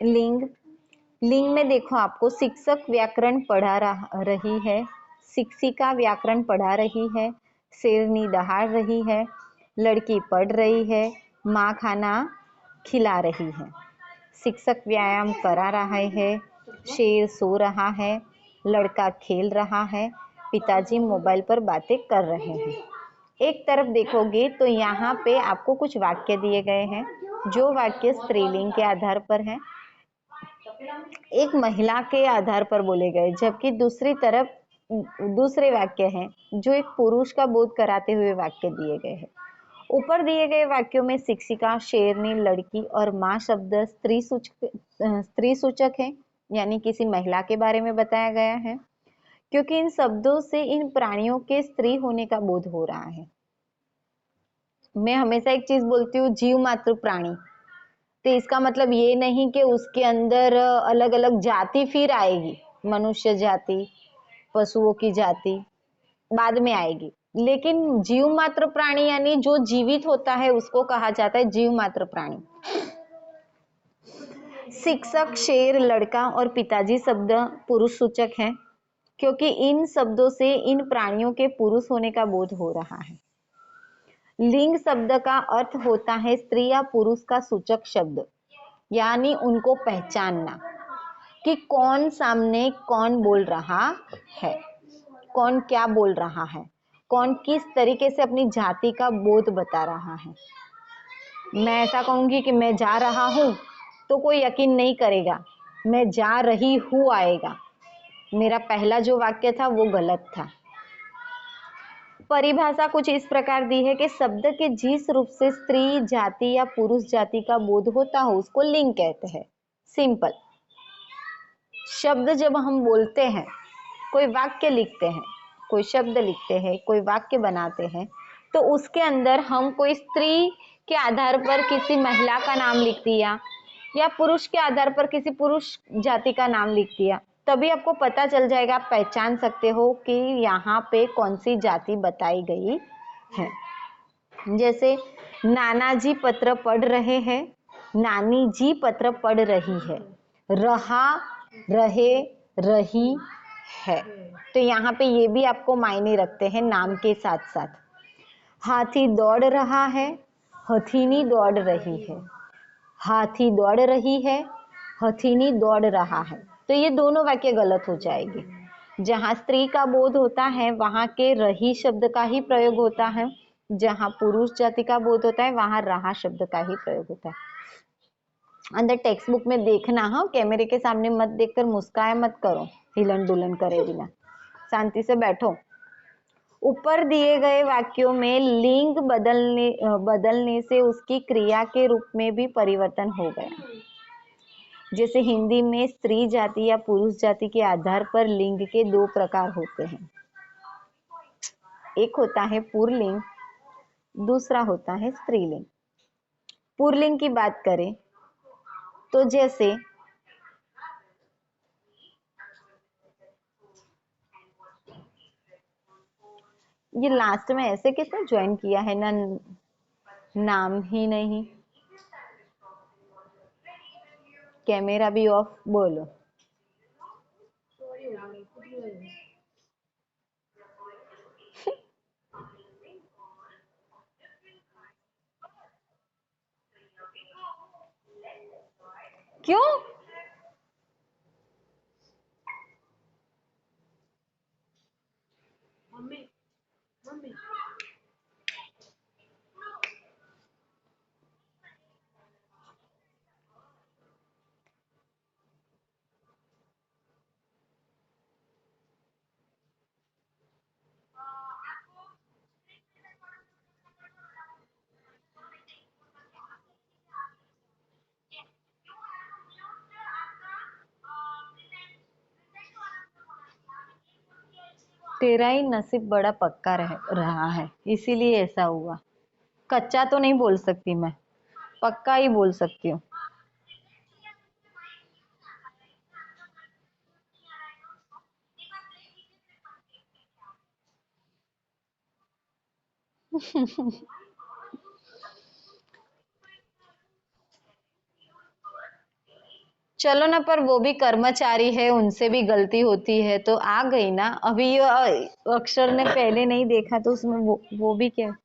लिंग, लिंग में देखो आपको शिक्षक व्याकरण पढ़ा रही है, शिक्षिका व्याकरण पढ़ा रही है, शेरनी दहाड़ रही है, लड़की पढ़ रही है, माँ खाना खिला रही है। शिक्षक व्यायाम करा रहा है, शेर सो रहा है, लड़का खेल रहा है, पिताजी मोबाइल पर बातें कर रहे हैं। एक तरफ देखोगे तो यहाँ पे आपको कुछ वाक्य दिए गए हैं, जो वाक्य स्त्रीलिंग के आधार पर है, एक महिला के आधार पर बोले गए, जबकि दूसरी तरफ दूसरे वाक्य हैं जो एक पुरुष का बोध कराते हुए वाक्य दिए गए हैं। ऊपर दिए गए वाक्यों में शिक्षिका, शेरनी, लड़की और माँ शब्द स्त्री सूचक है, यानी किसी महिला के बारे में बताया गया है, क्योंकि इन शब्दों से इन प्राणियों के स्त्री होने का बोध हो रहा है। मैं हमेशा एक चीज बोलती हूँ, जीव मात्र प्राणी, तो इसका मतलब ये नहीं कि उसके अंदर अलग अलग जाति फिर आएगी, मनुष्य जाति, पशुओं की जाति बाद में आएगी, लेकिन जीव मात्र प्राणी यानी जो जीवित होता है उसको कहा जाता है जीव मात्र प्राणी। शिक्षक, शेर, लड़का और पिताजी शब्द पुरुष सूचक हैं, क्योंकि इन शब्दों से इन प्राणियों के पुरुष होने का बोध हो रहा है। लिंग शब्द का अर्थ होता है स्त्री या पुरुष का सूचक शब्द, यानी उनको पहचानना कि कौन सामने कौन बोल रहा है, कौन क्या बोल रहा है, कौन किस तरीके से अपनी जाति का बोध बता रहा है। मैं ऐसा कहूंगी कि मैं जा रहा हूं तो कोई यकीन नहीं करेगा, मैं जा रही हूं आएगा। मेरा पहला जो वाक्य था वो गलत था। परिभाषा कुछ इस प्रकार दी है कि शब्द के जिस रूप से स्त्री जाति या पुरुष जाति का बोध होता हो उसको लिंग कहते हैं। सिंपल शब्द जब हम बोलते हैं, कोई वाक्य लिखते हैं, कोई शब्द लिखते हैं, कोई वाक्य बनाते हैं, तो उसके अंदर हम कोई स्त्री के आधार पर किसी महिला का नाम लिख दिया या पुरुष के आधार पर किसी पुरुष जाति का नाम लिख दिया, तभी आपको पता चल जाएगा, आप पहचान सकते हो कि यहाँ पे कौन सी जाति बताई गई है। जैसे नाना जी पत्र पढ़ रहे हैं, नानी जी पत्र पढ़ रही है, रहा, रहे, रही है, तो यहाँ पे ये भी आपको मायने रखते हैं नाम के साथ साथ। हाथी दौड़ रहा है, हथीनी दौड़ रही है, हाथी दौड़ रही है, हथीनी दौड़ रहा है, तो ये दोनों वाक्य गलत हो जाएंगे। जहाँ स्त्री का बोध होता है वहाँ के रही शब्द का ही प्रयोग होता है, जहाँ पुरुष जाति का बोध होता है वहाँ रहा शब्द का ही प्रयोग होता है। अंदर टेक्स्ट बुक में देखना, हाँ, कैमरे के सामने मत देखकर मुस्काया मत करो, हिलन डुलन करे बिना, शांति से बैठो। ऊपर दिए गए वाक्यों में लिंग बदलने से उसकी क्रिया के रूप में भी परिवर्तन हो गया। जैसे हिंदी में स्त्री जाति या पुरुष जाति के आधार पर लिंग के दो प्रकार होते हैं, एक होता है पुरलिंग, दूसरा होता है स्त्रीलिंग। पुरलिंग की बात करें तो जैसे ये लास्ट में ऐसे किसने ज्वाइन किया है ना, नाम ही नहीं, कैमरा भी ऑफ, बोलो। क्यों? तेरा ही नसीब बड़ा पक्का रहा है, इसीलिए ऐसा हुआ। कच्चा तो नहीं बोल सकती मैं, पक्का ही बोल सकती हूँ। चलो ना, पर वो भी कर्मचारी है, उनसे भी गलती होती है, तो आ गई ना। अभी ये अक्षर ने पहले नहीं देखा तो उसमें वो भी क्या।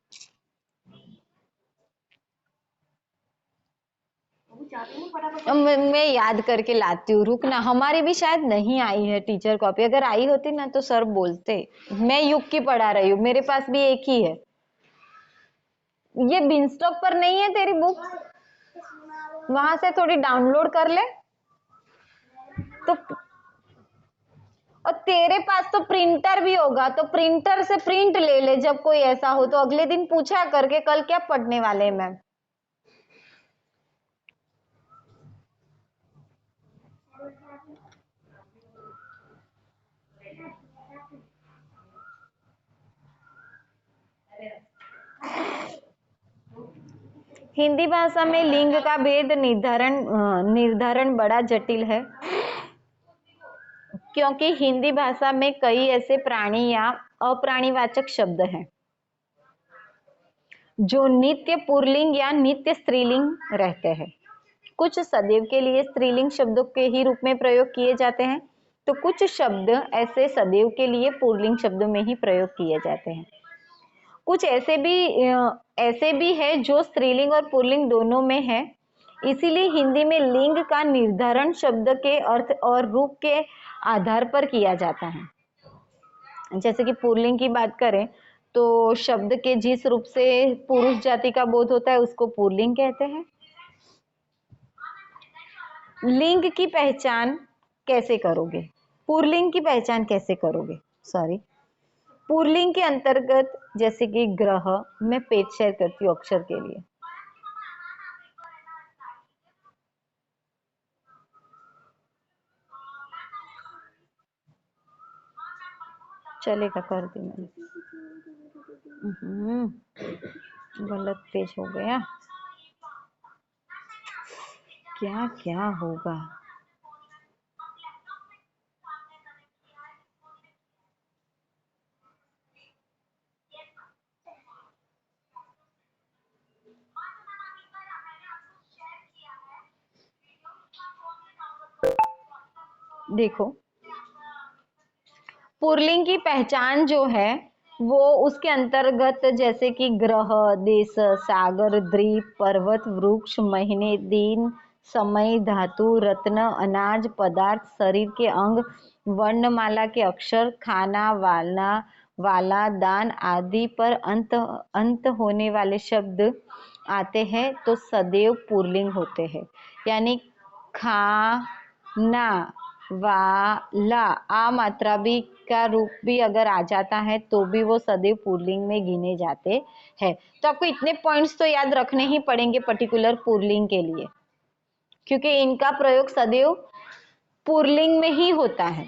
अब मैं याद करके लाती हूँ, रुक ना। हमारी भी शायद नहीं आई है टीचर कॉपी, अगर आई होती ना तो सर बोलते। मैं युग की पढ़ा रही हूँ, मेरे पास भी एक ही है। ये बिनस्टॉक पर नहीं है तेरी बुक? वहां से थोड़ी डाउनलोड कर ले तो। और तेरे पास तो प्रिंटर भी होगा, तो प्रिंटर से प्रिंट ले ले। जब कोई ऐसा हो तो अगले दिन पूछा करके कल क्या पढ़ने वाले हैं मैम। हिंदी भाषा में लिंग का भेद निर्धारण बड़ा जटिल है, क्योंकि हिंदी भाषा में कई ऐसे प्राणी या अप्राणीवाचक शब्द हैं जो नित्य पुल्लिंग या नित्य स्त्रीलिंग रहते हैं। कुछ सदैव के लिए स्त्रीलिंग शब्दों के ही रूप में प्रयोग किए जाते हैं, तो कुछ शब्द ऐसे सदैव के लिए पुल्लिंग शब्दों में ही प्रयोग किए जाते हैं। कुछ ऐसे भी है जो स्त्रीलिंग और पुल्लिंग दोनों में है। इसीलिए हिंदी में लिंग का निर्धारण शब्द के अर्थ और रूप के आधार पर किया जाता है। जैसे कि पुल्लिंग की बात करें तो शब्द के जिस रूप से पुरुष जाति का बोध होता है उसको पुल्लिंग कहते हैं। लिंग की पहचान कैसे करोगे? पुल्लिंग की पहचान कैसे करोगे? सॉरी, पुल्लिंग के अंतर्गत जैसे कि ग्रह, मैं पेज शेयर करती हूँ अक्षर के लिए। चलेगा, कर दी मैंने। गलत पेज हो गया, क्या क्या होगा। देखो, पुल्लिंग की पहचान जो है वो उसके अंतर्गत जैसे कि ग्रह, देश, सागर, द्वीप, पर्वत, वृक्ष, महीने, दिन, समय, धातु, रत्न, अनाज, पदार्थ, शरीर के अंग, वर्णमाला के अक्षर, खाना, वाला, दान आदि पर अंत होने वाले शब्द आते हैं तो सदैव पुल्लिंग होते हैं। यानी खाना, वाला, आ मात्रा भी का रूप भी अगर आ जाता है तो भी वो सदैव पुल्लिंग में गिने जाते हैं। तो आपको इतने पॉइंट्स तो याद रखने ही पड़ेंगे पर्टिकुलर पुल्लिंग के लिए, क्योंकि इनका प्रयोग सदैव पुल्लिंग में ही होता है।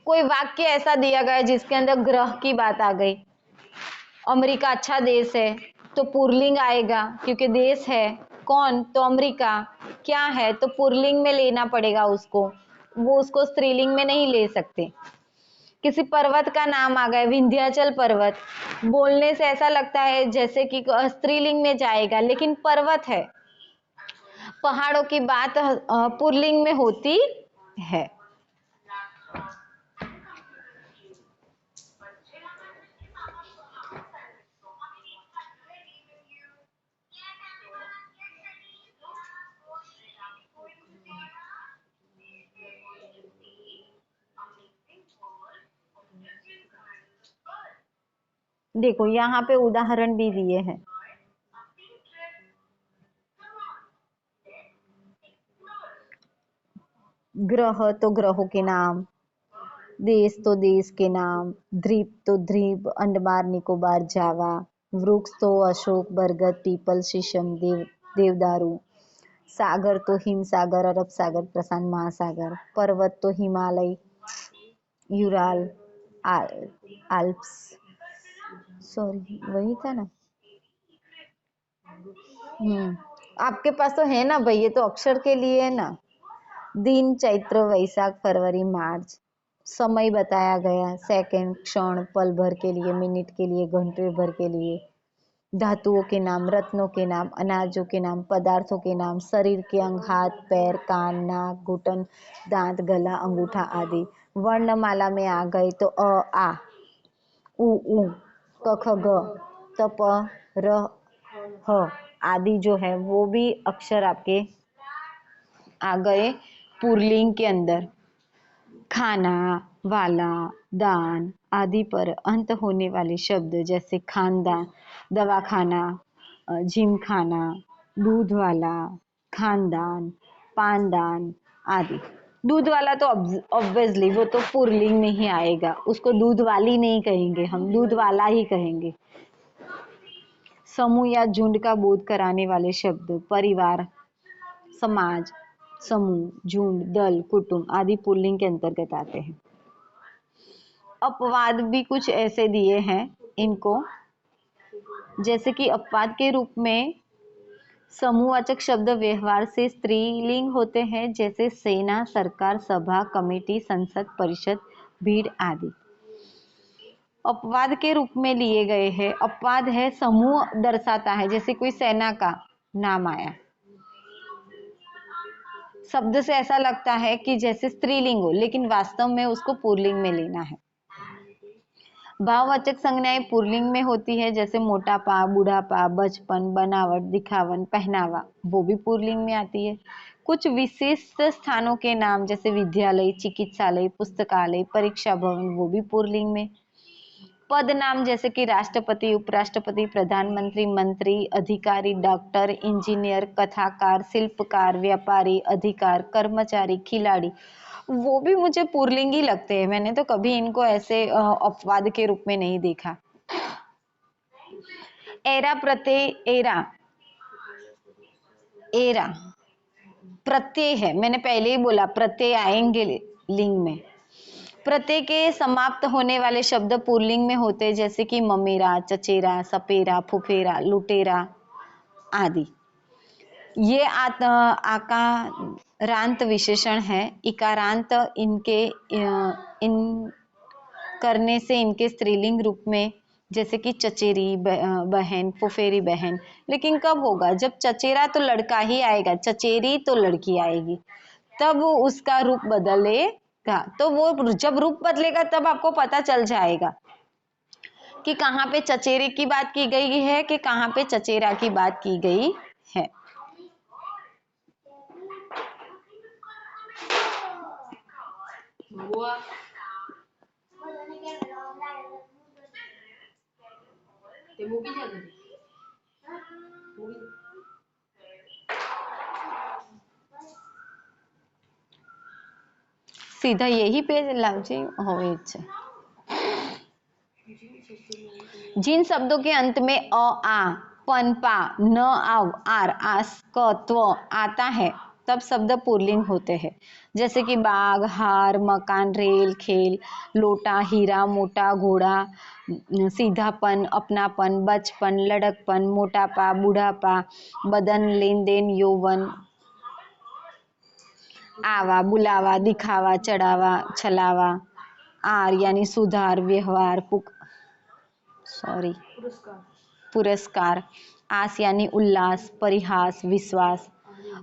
कोई वाक्य ऐसा दिया गया जिसके अंदर ग्रह की बात आ गई, अमेरिका अच्छा देश है तो पुल्लिंग आएगा, क्योंकि देश है कौन, तो अमेरिका। क्या है तो पुल्लिंग में लेना पड़ेगा उसको, वो उसको स्त्रीलिंग में नहीं ले सकते। किसी पर्वत का नाम आ गया, विंध्याचल पर्वत, बोलने से ऐसा लगता है जैसे कि स्त्रीलिंग में जाएगा, लेकिन पर्वत है। पहाड़ों की बात पुल्लिंग में होती है। देखो यहाँ पे उदाहरण भी दिए हैं। ग्रह तो ग्रहों के नाम, देश तो देश के नाम, द्वीप तो द्वीप, अंडमान निकोबार, जावा, वृक्ष तो अशोक, बरगद, पीपल, शीशम, देवदारू, सागर तो हिम सागर, अरब सागर, प्रशांत महासागर, पर्वत तो हिमालय, यूराल, आल्प्स, सॉरी वही था ना। आपके पास तो है ना भाई, ये तो अक्षर के लिए है ना। दिन, चैत्र, वैशाख, फरवरी, मार्च। समय बताया गया, सेकंड, क्षण, पल भर के लिए, मिनट के लिए, घंटे भर के लिए। धातुओं के नाम, रत्नों के नाम, अनाजों के नाम, पदार्थों के नाम, शरीर के अंग, हाथ पैर, कान, नाक, घुटन, दांत, गला, अंगूठा आदि। वर्णमाला में आ गए तो अ आ, उ ऊ, क ख ग, त प र ह आदि जो है वो भी अक्षर आपके आ गए पुल्लिंग के अंदर। खाना, वाला, दान आदि पर अंत होने वाले शब्द जैसे खानदान, दवाखाना, जिमखाना, दूध वाला, खानदान, पानदान आदि। दूध वाला तो ऑब्वियसली वो तो पुल्लिंग में ही आएगा, उसको दूध वाली नहीं कहेंगे, हम दूध वाला ही कहेंगे। समूह या झुंड का बोध कराने वाले शब्द परिवार, समाज, समूह, झुंड, दल, कुटुंब आदि पुल्लिंग के अंतर्गत आते हैं। अपवाद भी कुछ ऐसे दिए हैं इनको, जैसे कि अपवाद के रूप में समूहवाचक शब्द व्यवहार से स्त्रीलिंग होते हैं, जैसे सेना, सरकार, सभा, कमेटी, संसद, परिषद, भीड़ आदि। अपवाद के रूप में लिए गए हैं। अपवाद है समूह दर्शाता है, जैसे कोई सेना का नाम आया, शब्द से ऐसा लगता है कि जैसे स्त्रीलिंग हो, लेकिन वास्तव में उसको पुल्लिंग में लेना है। भाववाचक संज्ञाएं पुल्लिंग में होती है, जैसे मोटापा, बूढ़ापा, बचपन, बनावट, दिखावन, पहनावा, वो भी पुल्लिंग में आती है। कुछ विशिष्ट स्थानों के नाम जैसे विद्यालय, चिकित्सालय, पुस्तकालय, परीक्षा भवन, वो भी पुल्लिंग में। पद नाम जैसे कि राष्ट्रपति, उपराष्ट्रपति, प्रधानमंत्री, मंत्री, अधिकारी, डॉक्टर, इंजीनियर, कथाकार, शिल्पकार, व्यापारी, अधिकार, कर्मचारी, खिलाड़ी, वो भी मुझे पुल्लिंग ही लगते हैं। मैंने तो कभी इनको ऐसे अपवाद के रूप में नहीं देखा। एरा प्रत्यय, एरा एरा प्रत्यय है, मैंने पहले ही बोला प्रत्यय आएंगे लिंग में। प्रत्यय के समाप्त होने वाले शब्द पुल्लिंग में होते हैं, जैसे कि ममेरा, चचेरा, सपेरा, फुफेरा, लुटेरा आदि। ये आकारांत विशेषण है। इकारांत इनके इन करने से इनके स्त्रीलिंग रूप में, जैसे कि चचेरी बहन, फुफेरी बहन। लेकिन कब होगा? जब चचेरा तो लड़का ही आएगा, चचेरी तो लड़की आएगी, तब उसका रूप बदलेगा। तो वो जब रूप बदलेगा तब आपको पता चल जाएगा कि कहाँ पे चचेरे की बात की गई है कि कहाँ पे चचेरा की बात की गई है। सीधा यही पेज लावजे होवे छे। जिन शब्दों के अंत में अ, आ, पन, पा, न, आव, आर, आस, क, त्व आता है तब शब्द पुल्लिंग होते हैं, जैसे कि बाग, हार, मकान, रेल, खेल, लोटा, हीरा, मोटा, घोड़ा, सीधापन, अपनापन, बचपन, लड़कपन, मोटापा, बूढ़ापा, बदन, लेन देन, यौवन, आवा, बुलावा, दिखावा, चढ़ावा, छलावा, आर यानी सुधार, व्यवहार, पुरस्कार, आस यानी उल्लास, परिहास, विश्वास।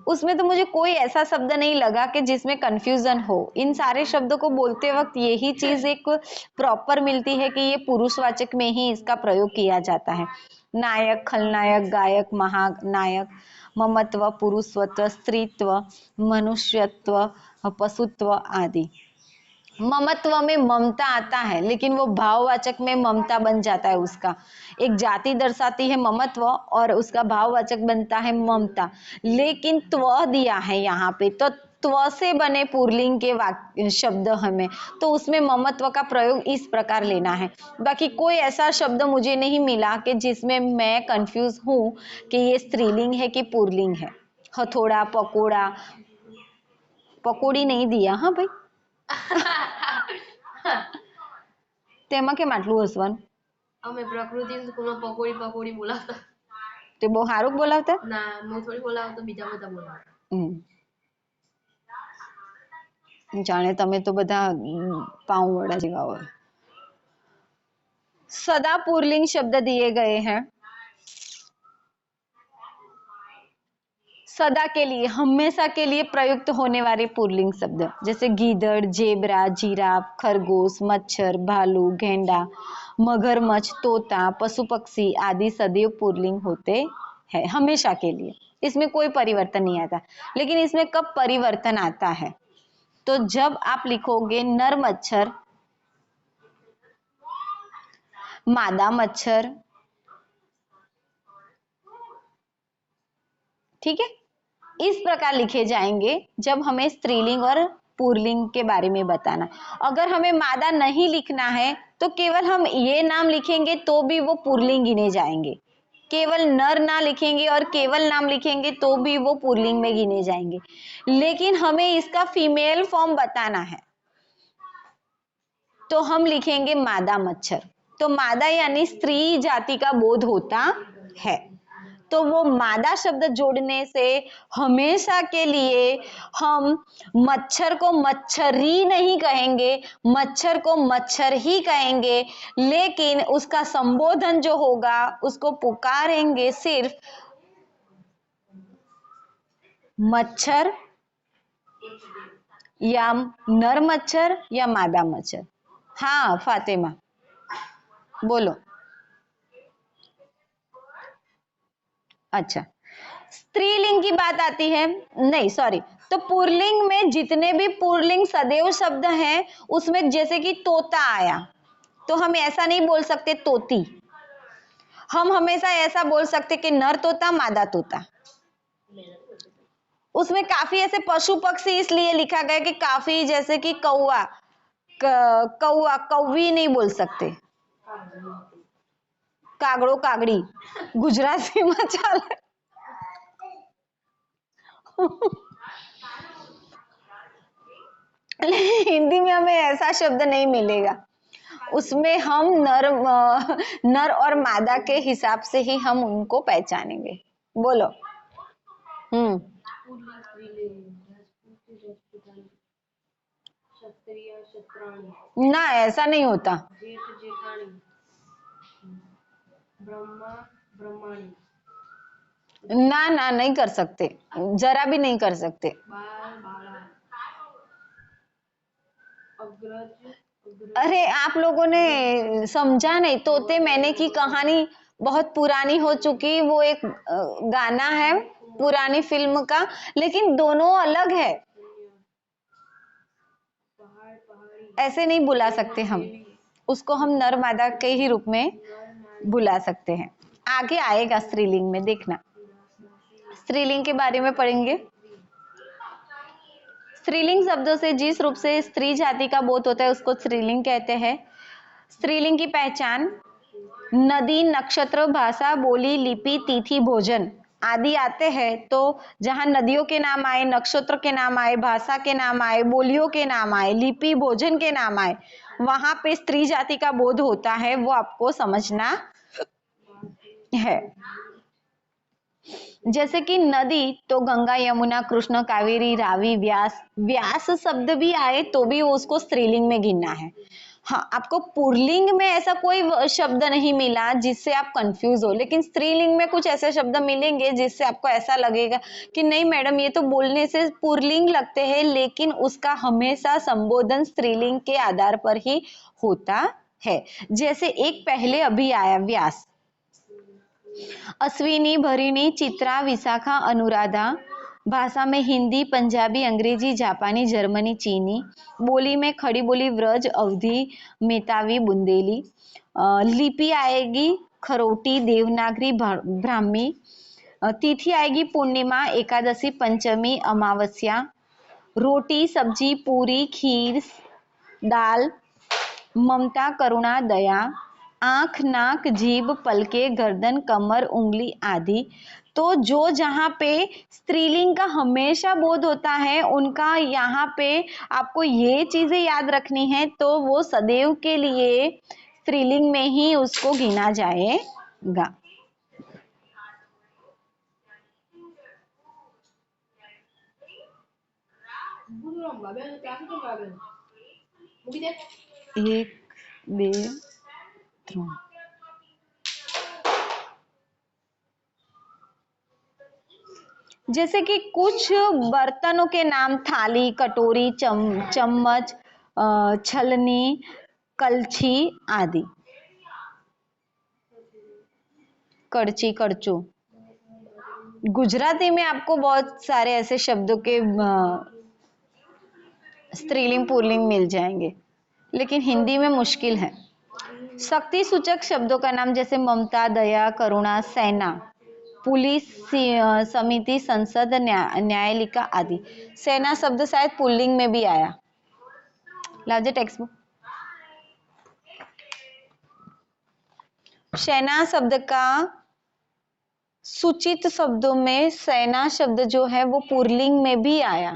उसमें तो मुझे कोई ऐसा शब्द नहीं लगा कि जिसमें कंफ्यूजन हो। इन सारे शब्दों को बोलते वक्त यही चीज एक प्रॉपर मिलती है कि ये पुरुषवाचक में ही इसका प्रयोग किया जाता है। नायक, खलनायक, गायक, महानायक, ममत्व, पुरुषत्व, स्त्रीत्व, मनुष्यत्व, पशुत्व आदि। ममत्व में ममता आता है, लेकिन वो भाववाचक में ममता बन जाता है। उसका एक जाति दर्शाती है ममत्व और उसका भाववाचक बनता है ममता। लेकिन त्व दिया है यहाँ पे, तो त्व से बने पुल्लिंग के वाक्य शब्द हमें, तो उसमें ममत्व का प्रयोग इस प्रकार लेना है। बाकी कोई ऐसा शब्द मुझे नहीं मिला कि जिसमें मैं कंफ्यूज हूं कि ये स्त्रीलिंग है कि पुल्लिंग है। हथौड़ा, पकोड़ा, पकोड़ी नहीं दिया हाँ भाई। તેમાં કેમ આટલું હસવાનું? અમે પ્રકૃતિ સ્કૂલમાં પકોડી પકોડી બોલાવતા. તે બહુ સારું બોલાવતા? ના, હું થોડી બોલાવતો, બીજા બધા બોલાવતા. જાણે તમે તો બધા પાઉં વડા જેવા હોય। सदा पुल्लिंग शब्द दिए गए हैं। सदा के लिए, हमेशा के लिए प्रयुक्त होने वाले पुल्लिंग शब्द जैसे गीदड़, जेबरा, जिराफ, खरगोश, मच्छर, भालू, गेंडा, मगरमच्छ, तोता, पशु पक्षी आदि सदैव पुल्लिंग होते हैं, हमेशा के लिए। इसमें कोई परिवर्तन नहीं आता। लेकिन इसमें कब परिवर्तन आता है? तो जब आप लिखोगे नर मच्छर, मादा मच्छर, ठीक है, इस प्रकार लिखे जाएंगे जब हमें स्त्रीलिंग और पुल्लिंग के बारे में बताना। अगर हमें मादा नहीं लिखना है तो केवल हम ये नाम लिखेंगे तो भी वो पुल्लिंग गिने जाएंगे। केवल नर ना लिखेंगे और केवल नाम लिखेंगे तो भी वो पुल्लिंग में गिने जाएंगे। लेकिन हमें इसका फीमेल फॉर्म बताना है तो हम लिखेंगे मादा मच्छर। तो मादा यानी स्त्री जाति का बोध होता है, तो वो मादा शब्द जोड़ने से हमेशा के लिए हम मच्छर को मच्छरी नहीं कहेंगे, मच्छर को मच्छर ही कहेंगे। लेकिन उसका संबोधन जो होगा उसको पुकारेंगे सिर्फ मच्छर या नर मच्छर या मादा मच्छर। हाँ फातिमा बोलो। अच्छा, स्त्रीलिंग की बात आती है, नहीं सॉरी, तो पुल्लिंग में जितने भी पुल्लिंग सदैव शब्द हैं उसमें जैसे कि तोता आया तो हम ऐसा नहीं बोल सकते तोती, हम हमेशा ऐसा बोल सकते कि नर तोता मादा तोता। उसमें काफी ऐसे पशु पक्षी इसलिए लिखा गया कि काफी, जैसे कि कौवा, कौवा कौवी नहीं बोल सकते, कागड़ो कागड़ी गुजराती में चले। हिंदी में हमें ऐसा शब्द नहीं मिलेगा, उसमें हम नर और मादा के हिसाब से ही हम उनको पहचानेंगे। बोलो। पुल्लिंग स्त्रीलिंग, राजपूत राजपूतानी, क्षत्रिय क्षत्राणी, ना ऐसा नहीं होता, जेठ जेठानी, ब्रह्मा ब्रह्माणी, ना ना नहीं कर सकते, जरा भी नहीं कर सकते। बाल बाला, अग्रज अग्रज। अरे आप लोगों ने समझा नहीं, तोते मैंने की कहानी बहुत पुरानी हो चुकी, वो एक गाना है पुरानी फिल्म का, लेकिन दोनों अलग है, पहाड़ पहाड़ी, ऐसे नहीं बुला सकते हम उसको, हम नर मादा के ही रूप में बुला सकते हैं। आगे आएगा स्त्रीलिंग में, देखना स्त्रीलिंग के बारे में पढ़ेंगे। स्त्रीलिंग शब्दों से जिस रूप से स्त्री जाति का बोध होता है उसको स्त्रीलिंग कहते हैं। स्त्रीलिंग की पहचान, नदी, नक्षत्र, भाषा, बोली, लिपि, तिथि, भोजन आदि आते हैं, तो जहां नदियों के नाम आए, नक्षत्र के नाम आए, भाषा के नाम आए, बोलियों के नाम आए, लिपि, भोजन के नाम आए, वहां पे स्त्री जाति का बोध होता है, वो आपको समझना है। जैसे कि नदी तो गंगा, यमुना, कृष्ण, कावेरी, रावी, व्यास, व्यास शब्द भी आए तो भी उसको स्त्रीलिंग में गिनना है। हाँ, आपको पुल्लिंग में ऐसा कोई शब्द नहीं मिला जिससे आप कंफ्यूज हो, लेकिन स्त्रीलिंग में कुछ ऐसे शब्द मिलेंगे जिससे आपको ऐसा लगेगा कि नहीं मैडम ये तो बोलने से पुल्लिंग लगते हैं, लेकिन उसका हमेशा संबोधन स्त्रीलिंग के आधार पर ही होता है। जैसे एक पहले अभी आया व्यास, अश्विनी, भरिणी, चित्रा, विशाखा, अनुराधा। भाषा में हिंदी, पंजाबी, अंग्रेजी, जापानी, जर्मनी, चीनी। बोली में खड़ी बोली, व्रज, अवधी, मेतावी, बुंदेली। लिपि आएगी खरोटी, देवनागरी, ब्राह्मी। तिथि आएगी पूर्णिमा, एकादशी, पंचमी, अमावस्या। रोटी, सब्जी, पूरी, खीर, दाल, ममता, करुणा, दया। आंख, नाक, जीभ, पलके, गर्दन, कमर, उंगली आदि। तो जो जहाँ पे स्त्रीलिंग का हमेशा बोध होता है उनका यहाँ पे आपको ये चीजें याद रखनी है, तो वो सदैव के लिए स्त्रीलिंग में ही उसको गिना जाएगा। एक बे त्रण जैसे कि कुछ बर्तनों के नाम थाली, कटोरी, चम्मच, छलनी, कलछी आदि। कड़ची, कड़चू। गुजराती में आपको बहुत सारे ऐसे शब्दों के स्त्रीलिंग पुल्लिंग मिल जाएंगे, लेकिन हिंदी में मुश्किल है। शक्ति सूचक शब्दों का नाम जैसे ममता, दया, करुणा, सेना, पुलिस, समिति, संसद, न्यायालिका आदि। सेना शब्द शायद पुल्लिंग में भी आया। लाजे टेक्स्ट बुक। सेना शब्द का सूचित शब्दों में सेना शब्द जो है वो पुल्लिंग में भी आया।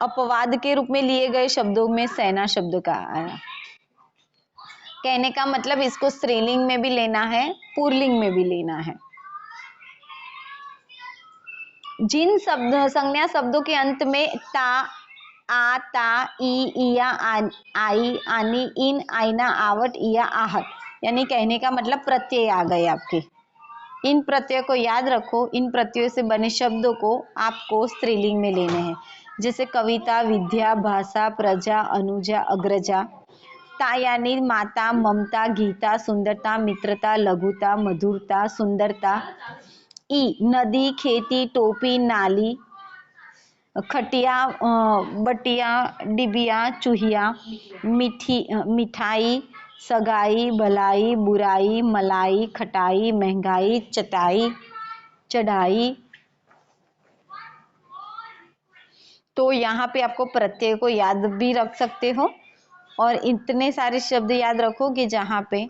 अपवाद के रूप में लिए गए शब्दों में सेना शब्द का आया। कहने का मतलब इसको स्त्रीलिंग में भी लेना है, पुल्लिंग में भी लेना है। जिन संज्ञा शब्दों के अंत में ता, आ, ता, ई, इया, आई, आनी, इन, आईना, आवट, इया, आहट, यानी कहने का मतलब प्रत्यय आ गए आपके। इन प्रत्ययों को याद रखो। इन प्रत्ययों से बने शब्दों को आपको स्त्रीलिंग में लेने हैं। जैसे कविता, विद्या, भाषा, प्रजा, अनुजा, अग्रजा। ता यानी माता, ममता, गीता, सुंदरता, मित्रता, लघुता, मधुरता, सुंदरता। ई नदी, खेती, टोपी, नाली, खटिया, बटिया, डिबिया, चूहिया, मिठाई, सगाई, भलाई, बुराई, मलाई, खटाई, महंगाई, चटाई, चढ़ाई। तो यहाँ पे आपको प्रत्यय को याद भी रख सकते हो और इतने सारे शब्द याद रखो कि जहाँ पे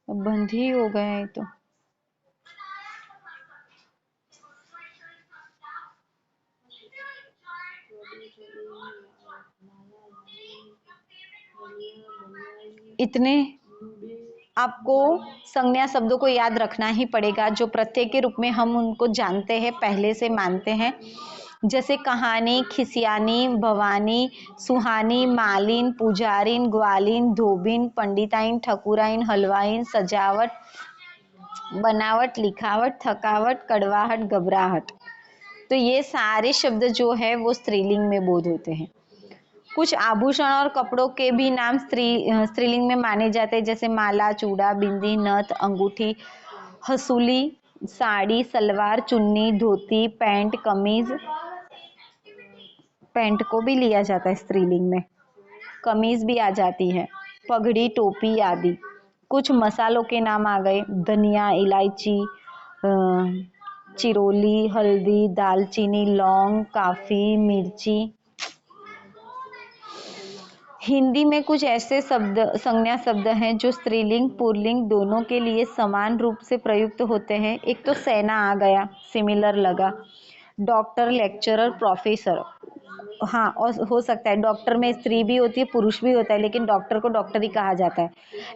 बंद ही हो गया है। तो इतने आपको संज्ञा शब्दों को याद रखना ही पड़ेगा जो प्रत्यय के रूप में हम उनको जानते हैं, पहले से मानते हैं। जैसे कहानी, खिसियानी, भवानी, सुहानी, मालिन, पुजारिन, ग्वालिन, धोबिन, पंडिताइन, ठकुराइन, हलवाइन, सजावट, बनावट, लिखावट, थकावट, कड़वाहट, घबराहट। तो ये सारे शब्द जो है वो स्त्रीलिंग में बोध होते हैं। कुछ आभूषण और कपड़ों के भी नाम स्त्रीलिंग में माने जाते हैं, जैसे माला, चूड़ा, बिंदी, नथ, अंगूठी, हसूली, साड़ी, सलवार, चुन्नी, धोती, पैंट, कमीज। पैंट को भी लिया जाता है स्त्रीलिंग में, कमीज भी आ जाती है, पगड़ी, टोपी आदि। कुछ मसालों के नाम आ गए, धनिया, इलायची, चिरोली, हल्दी, दालचीनी, लौंग, काफी, मिर्ची। हिंदी में कुछ ऐसे शब्द, संज्ञा शब्द हैं जो स्त्रीलिंग पुल्लिंग दोनों के लिए समान रूप से प्रयुक्त होते हैं। एक तो सेना आ गया, सिमिलर लगा। Doctor, lecturer, professor. हाँ, और हो सकता है डॉक्टर में स्त्री भी होती है, पुरुष भी होता है, लेकिन डॉक्टर को डॉक्टर ही कहा जाता है।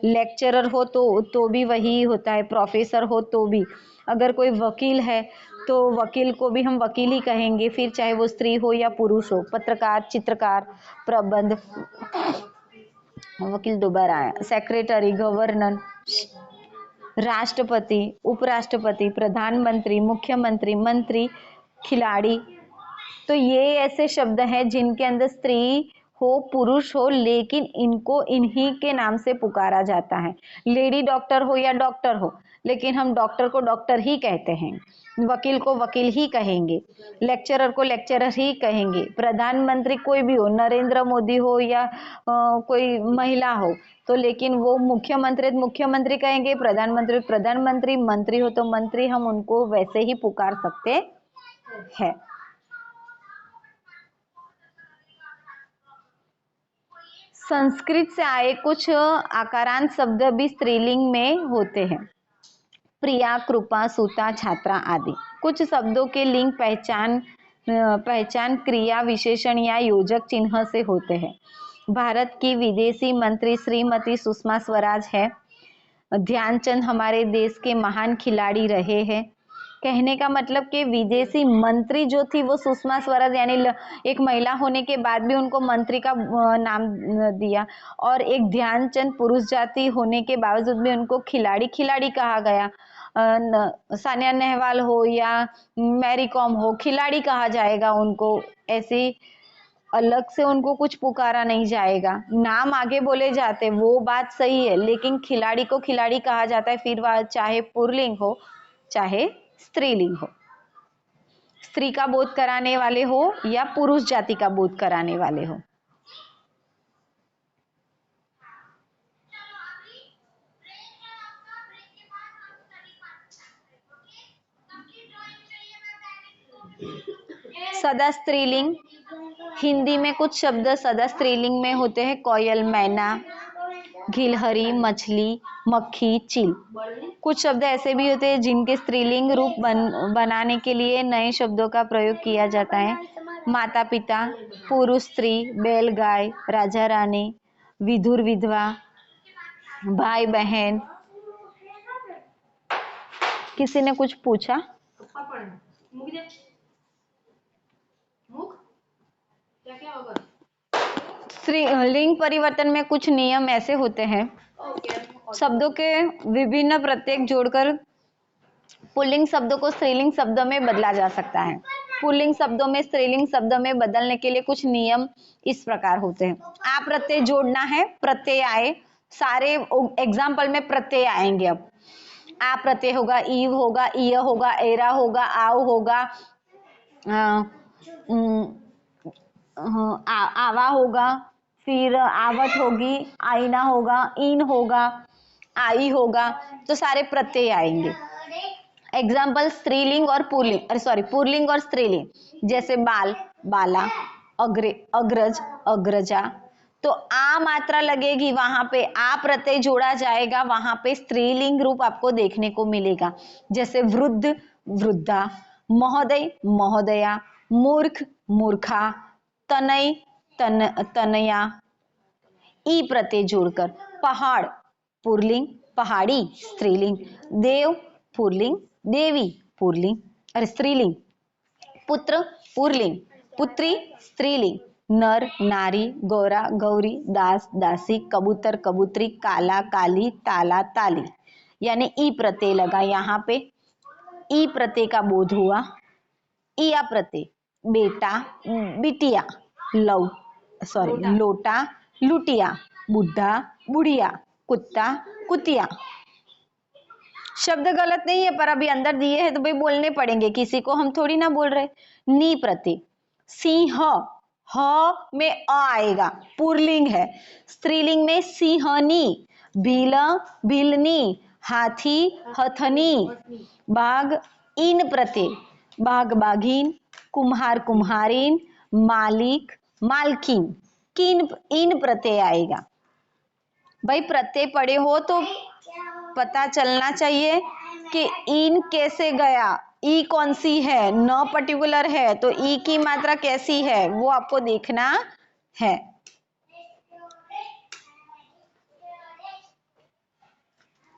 लेक्चरर हो तो भी वही होता है, प्रोफेसर हो तो भी। अगर कोई वकील है तो वकील को भी हम वकील ही कहेंगे, फिर चाहे वो स्त्री हो या पुरुष हो। पत्रकार, चित्रकार, प्रबंध, वकील दोबारा आया। सेक्रेटरी, गवर्नर, राष्ट्रपति, उपराष्ट्रपति, प्रधानमंत्री, मुख्यमंत्री, मंत्री, खिलाड़ी। तो ये ऐसे शब्द हैं जिनके अंदर स्त्री हो, पुरुष हो, लेकिन इनको इन्हीं के नाम से पुकारा जाता है। लेडी डॉक्टर हो या डॉक्टर हो, लेकिन हम डॉक्टर को डॉक्टर ही कहते हैं, वकील को वकील ही कहेंगे, लेक्चरर को लेक्चरर ही कहेंगे। प्रधानमंत्री कोई भी हो, नरेंद्र मोदी हो या कोई महिला हो, तो लेकिन वो मुख्यमंत्री कहेंगे, प्रधानमंत्री, मंत्री हो तो मंत्री, हम उनको वैसे ही पुकार सकते हैं। संस्कृत से आए कुछ आकारांत शब्द भी स्त्रीलिंग में होते हैं। प्रिया, कृपा, सुता, छात्रा आदि। कुछ शब्दों के लिंग पहचान क्रिया विशेषण या योजक चिन्ह से होते हैं। भारत की विदेशी मंत्री श्रीमती सुषमा स्वराज है। ध्यानचंद हमारे देश के महान खिलाड़ी रहे हैं। कहने का मतलब कि विदेशी मंत्री जो थी वो सुषमा स्वराज, यानी एक महिला होने के बाद भी उनको मंत्री का नाम दिया। और एक ध्यानचंद पुरुष जाति होने के बावजूद भी उनको खिलाड़ी खिलाड़ी कहा गया। सानिया नेहवाल हो या मैरी कॉम हो, खिलाड़ी कहा जाएगा उनको, ऐसी अलग से उनको कुछ पुकारा नहीं जाएगा। नाम आगे बोले जाते वो बात सही है, लेकिन खिलाड़ी को खिलाड़ी कहा जाता है, फिर वह चाहे पुल्लिंग हो चाहे स्त्रीलिंग हो, स्त्री का बोध कराने वाले हो या पुरुष जाति का बोध कराने वाले हो। सदा स्त्रीलिंग, हिंदी में कुछ शब्द सदा स्त्रीलिंग में होते हैं। कोयल, मैना, घिलहरी, मछली, मक्खी, चील। कुछ शब्द ऐसे भी होते हैं जिनके स्त्रीलिंग रूप बनाने के लिए नए शब्दों का प्रयोग किया जाता है। माता पिता, पुरुष स्त्री, बैल गाय, राजा रानी, विधुर विधवा, भाई बहन। किसी ने कुछ पूछा? स्त्रीलिंग परिवर्तन में कुछ नियम ऐसे होते हैं। शब्दों के विभिन्न प्रत्यय जोड़कर पुल्लिंग शब्दों को स्त्रीलिंग शब्दों में बदला जा सकता है। पुल्लिंग शब्दों में स्त्रीलिंग शब्दों में बदलने के लिए कुछ नियम इस प्रकार होते हैं। आ प्रत्यय जोड़ना है, प्रत्यय आए, सारे एग्जाम्पल में प्रत्यय आएंगे। अब आ प्रत्यय होगा, ईव होगा, ईय होगा, एरा होगा, आव होगा, आवा होगा, फिर आवट होगी, आईना होगा, इन होगा, आई होगा, तो सारे प्रत्यय आएंगे। एग्जाम्पल स्त्रीलिंग और पुल्लिंग, सॉरी पुल्लिंग और स्त्रीलिंग, जैसे बाल, बाला, अग्रज, अग्रजा। तो आ मात्रा लगेगी, वहां पे आ प्रत्यय जोड़ा जाएगा, वहां पे स्त्रीलिंग रूप आपको देखने को मिलेगा। जैसे वृद्ध, वृद्धा, महोदय, महोदया, मूर्ख, मूर्खा, तनय, तनया। ई प्रत्यय जोड़कर पहाड़ पुल्लिंग, पहाड़ी स्त्रीलिंग, देव पुल्लिंग, देवी पुल्लिंग अरे स्त्रीलिंग, पुत्र पुल्लिंग, पुत्री स्त्रीलिंग, नर नारी, गौरा गौरी, दास दासी, कबूतर कबूतरी, काला काली, ताला ताली। यानी ई प्रत्यय लगा यहाँ पे, ई प्रत्यय का बोध हुआ। ईया प्रत्यय बेटा, बिटिया, लोटा, लुटिया, बुढ़ा, बुढ़िया, कुत्ता, कुतिया। शब्द गलत नहीं है, पर अभी अंदर दिए हैं तो भाई बोलने पड़ेंगे, किसी को हम थोड़ी ना बोल रहे। नी प्रत्यय, सिंह, ह में अ आएगा, पुल्लिंग है। स्त्रीलिंग में सिंहनी, भील, भीलनी, हाथी, हथनी। बाघ, इन प्रत्यय, बाघ बाघीन, कुम्हार कुम्हारीन, मालिक मालकिन, किन इन प्रत्यय आएगा। भाई प्रत्यय पढ़े हो तो पता चलना चाहिए कि इन कैसे गया, ई कौन सी है, न पर्टिकुलर है तो ई की मात्रा कैसी है वो आपको देखना है।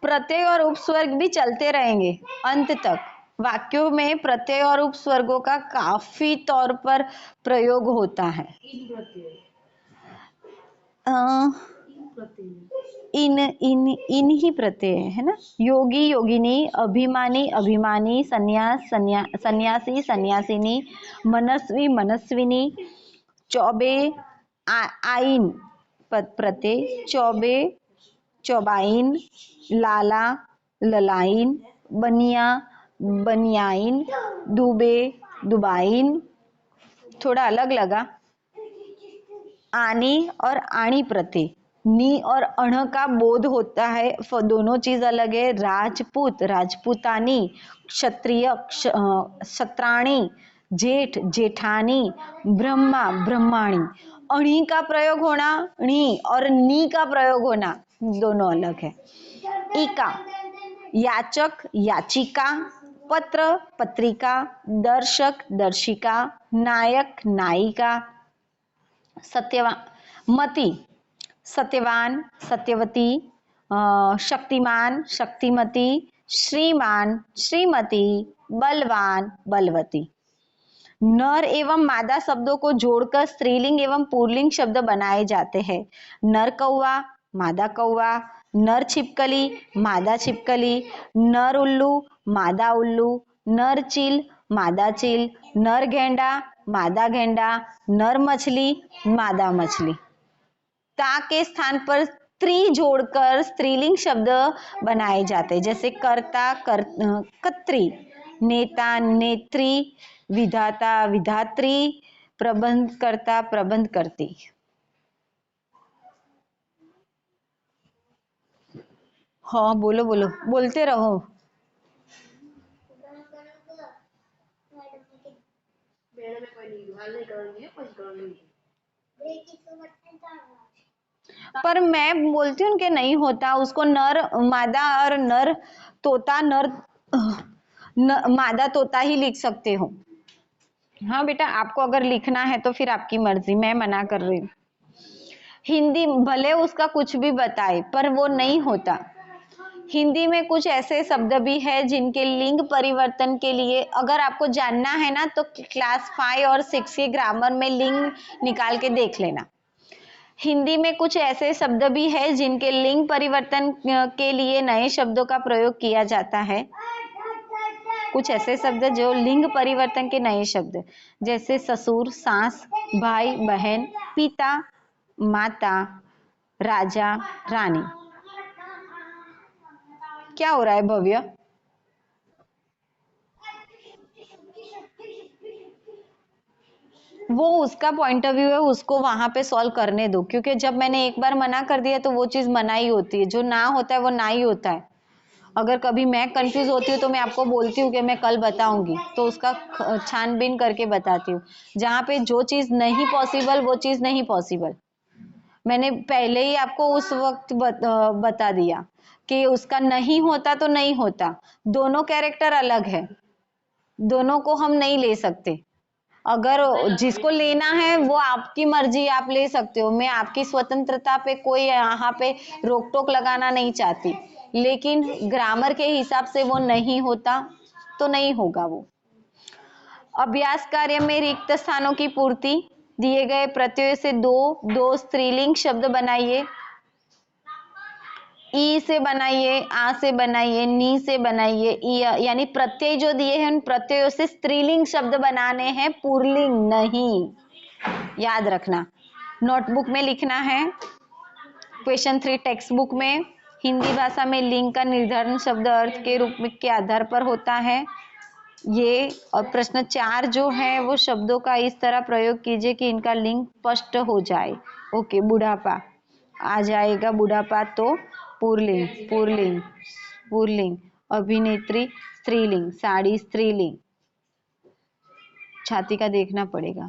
प्रत्यय और उपस्वर्ग भी चलते रहेंगे अंत तक। वाक्यों में प्रत्यय और उपस्वर्गों का काफी तौर पर प्रयोग होता है। इन ही प्रत्यय है ना। योगी योगिनी, अभिमानी अभिमानी, सन्यासी सन्यासिनी, मनस्वी मनस्विनी। चौबे आइन प्रत्यय, चौबे चौबाइन, लाला ललाइन, बनिया बनियाइन, दुबे दुबाइन। थोड़ा अलग लगा। आनी और आणी प्रत्यय, नी और अण का बोध होता है, दोनों चीज अलग है। राजपूत राजपूतानी, क्षत्रिय क्षत्राणी, जेठ जेठानी, ब्रह्मा ब्रह्माणी। अणी का प्रयोग होना, णी, और नी का प्रयोग होना, दोनों अलग है। इका, याचक याचिका, पत्र पत्रिका, दर्शक दर्शिका, नायक नायिका। मति, सत्यवान सत्यवती, शक्तिमान शक्तिमती, श्रीमान, श्रीमती, बलवान, बलवती। नर एवं मादा शब्दों को जोड़कर स्त्रीलिंग एवं पुल्लिंग शब्द बनाए जाते हैं। नर कौवा, मादा कौवा, नर छिपकली, मादा छिपकली, नर उल्लू, मादा उल्लू, नर चील, मादा चील, नर गेंडा, मादा गेंडा, नर मछली, मादा मछली। ता के स्थान पर स्त्री जोड़कर स्त्रीलिंग शब्द बनाए जाते हैं, जैसे कर्ता, कत्री, नेता, नेत्री, विधाता, विधात्री, प्रबंधकर्ता, प्रबंधकर्ती। हाँ बोलो बोलो, बोलते रहो। मैंने में कोई नहीं हाल नहीं करूंगी कुछ करूंगी। पर मैं बोलती हूँ कि नहीं होता, उसको नर मादा और नर तोता, मादा तोता ही लिख सकते हो। हाँ बेटा, आपको अगर लिखना है तो फिर आपकी मर्जी, मैं मना कर रही हूँ। हिंदी भले उसका कुछ भी बताए पर वो नहीं होता। हिंदी में कुछ ऐसे शब्द भी है जिनके लिंग परिवर्तन के लिए अगर आपको जानना है ना तो क्लास 5 और 6 के ग्रामर में लिंग निकाल के देख लेना। हिंदी में कुछ ऐसे शब्द भी है जिनके लिंग परिवर्तन के लिए नए शब्दों का प्रयोग किया जाता है। कुछ ऐसे शब्द जो लिंग परिवर्तन के नए शब्द, जैसे ससुर, सास, भाई, बहन, पिता, माता, राजा, रानी। क्या हो रहा है भव्य? वो उसका पॉइंट ऑफ व्यू है, उसको वहां पे सॉल्व करने दो, क्योंकि जब मैंने एक बार मना कर दिया तो वो चीज मना ही होती है, जो ना होता है वो ना ही होता है। अगर कभी मैं कंफ्यूज होती हूँ तो मैं आपको बोलती हूँ कि मैं कल बताऊंगी, तो उसका छानबीन करके बताती हूँ। जहाँ पे जो चीज नहीं पॉसिबल वो चीज नहीं पॉसिबल, मैंने पहले ही आपको उस वक्त बता दिया कि उसका नहीं होता तो नहीं होता। दोनों कैरेक्टर अलग है, दोनों को हम नहीं ले सकते। अगर जिसको लेना है वो आपकी मर्जी, आप ले सकते हो। मैं आपकी स्वतंत्रता पे कोई यहाँ पे रोक टोक लगाना नहीं चाहती, लेकिन ग्रामर के हिसाब से वो नहीं होता तो नहीं होगा वो। अभ्यास कार्य में रिक्त स्थानों की पूर्ति, दिए गए प्रत्ययों से दो स्त्रीलिंग शब्द बनाइए। ई से बनाइए, आ से बनाइए, नी से बनाइए। यानी प्रत्यय जो दिए हैं उन प्रत्ययों से स्त्रीलिंग शब्द बनाने हैं, पुल्लिंग नहीं। याद रखना, नोटबुक में लिखना है। क्वेश्चन 3 टेक्स्ट बुक में, हिंदी भाषा में लिंग का निर्धारण शब्द अर्थ के रूप में के आधार पर होता है ये। और प्रश्न 4 जो है वो शब्दों का इस तरह प्रयोग कीजिए कि इनका लिंग स्पष्ट हो जाए। ओके, बुढ़ापा आ जाएगा, बुढ़ापा तो पुल्लिंग, पुल्लिंग, पुल्लिंग। अभिनेत्री स्त्रीलिंग, साड़ी स्त्रीलिंग, छाती का देखना पड़ेगा।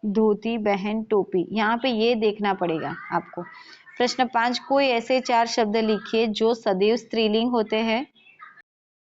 धोती, बहन, टोपी, यहाँ पे ये देखना पड़ेगा आपको। प्रश्न 5, कोई ऐसे 4 शब्द लिखिए जो सदैव स्त्रीलिंग होते हैं।